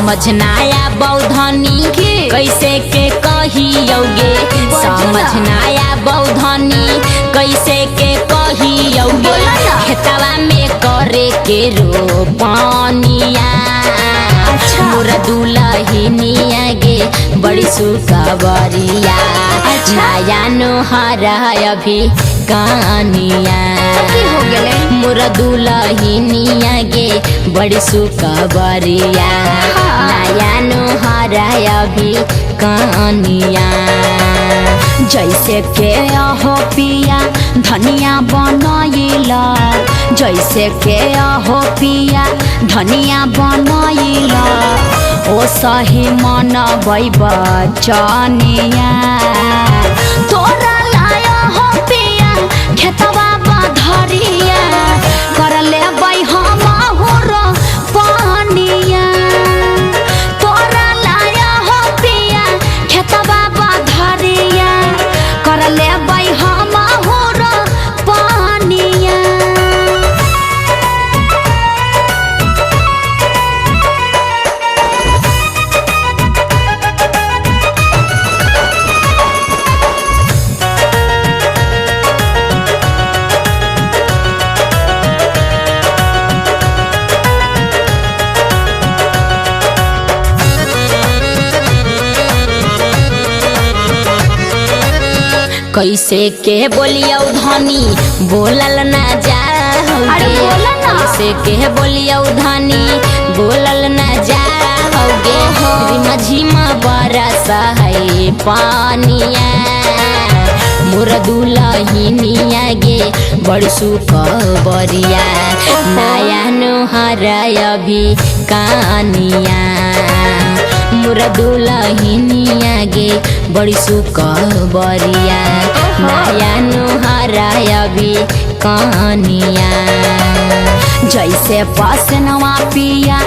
समझनाया बौधनी कैसे के कहियोगे, समझनाया बौधनी कैसे के कहियोगे। खेतवा में करे के रोपनिया, मोरा दुलहिनिया गे बड़ी सुखबरिया। नया नोहरा अभी कहानिया, मोरा दुलहिनिया गे बड़ी सुखबरिया। नया नोहरा अभी कहानिया। जैसे के अहो पिया धनिया बनैला, जैसे के अहो पिया धनिया बनैला, ओ सही मन बचनिया। तोरा लाया हो पिया खेतवा बधरिया, कर ले हम पानिया। तोरा लाया हो पिया खेतवा बधरिया, कर ले हम पानिया। कैसे के बोलियो धनी बोलल ना जाओगे, कैसे के बोलियो धनी बोलल ना जाओगे। झिमा बरस है पानिया, मोर दुलहिनिया गे बड़ी सुखबरिया। नया नोहरा अभी कहानिया, मोर दुलहिनिया गे बड़ी सुखबरिया। नया नोहरा अभी कहानिया। जैसे पसनवा पिया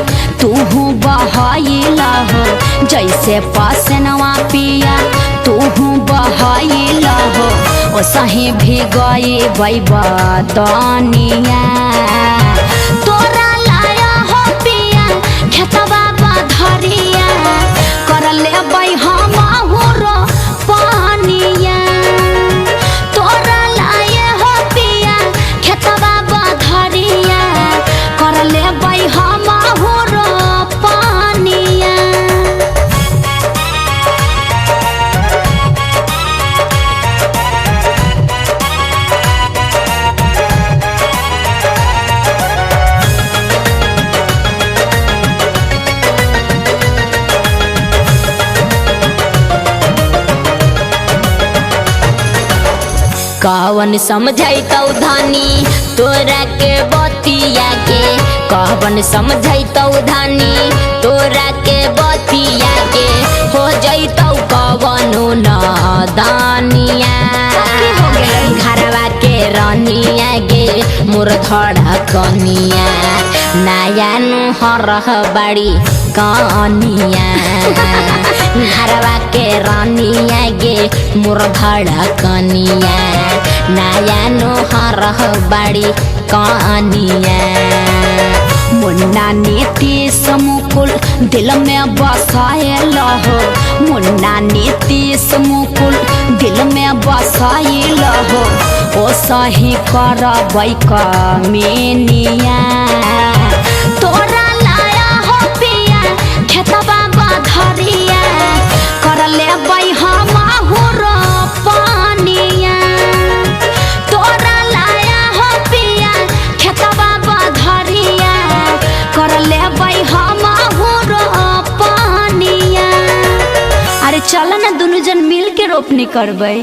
तूहू बहाइला हो, जैसे पसनवा पिया तूहू बहाइला हो, ओ सही भी गई बतनिया। तोरा लाया हो पिया खेतवा बधरिया, कर ले हम पानिया। तोरा लाया हो पिया खेतवा बधरिया, कर ले हम पानिया। कवन समझैतौ धनी तोरा के बतिया के, कवन समझैतौ धनी तोरा के बतिया के। हो जैतौ कवनो नादानिया, घरवा के रनिया गे मोर धड़कनिया। नया नोहरा बड़ी कहानिया, घरवा के रानिया गे मोर धड़कनिया। नया नोहरा बड़ी कहानिया। मुन्ना नीतीश मुकुल दिल में बसायल हो, मुन्ना नीतीश मुकुल दिल में बसायल हो, ओ सही करबै कमेनिया। तोरा लाया हो पिया खेतवा बधरिया, कर ले हम पानिया। तोरा लाया हो पिया खेतवा बधरिया, कर ले हम पानिया। अरे चल ना दोनों जन मिल के रोपनी करबै।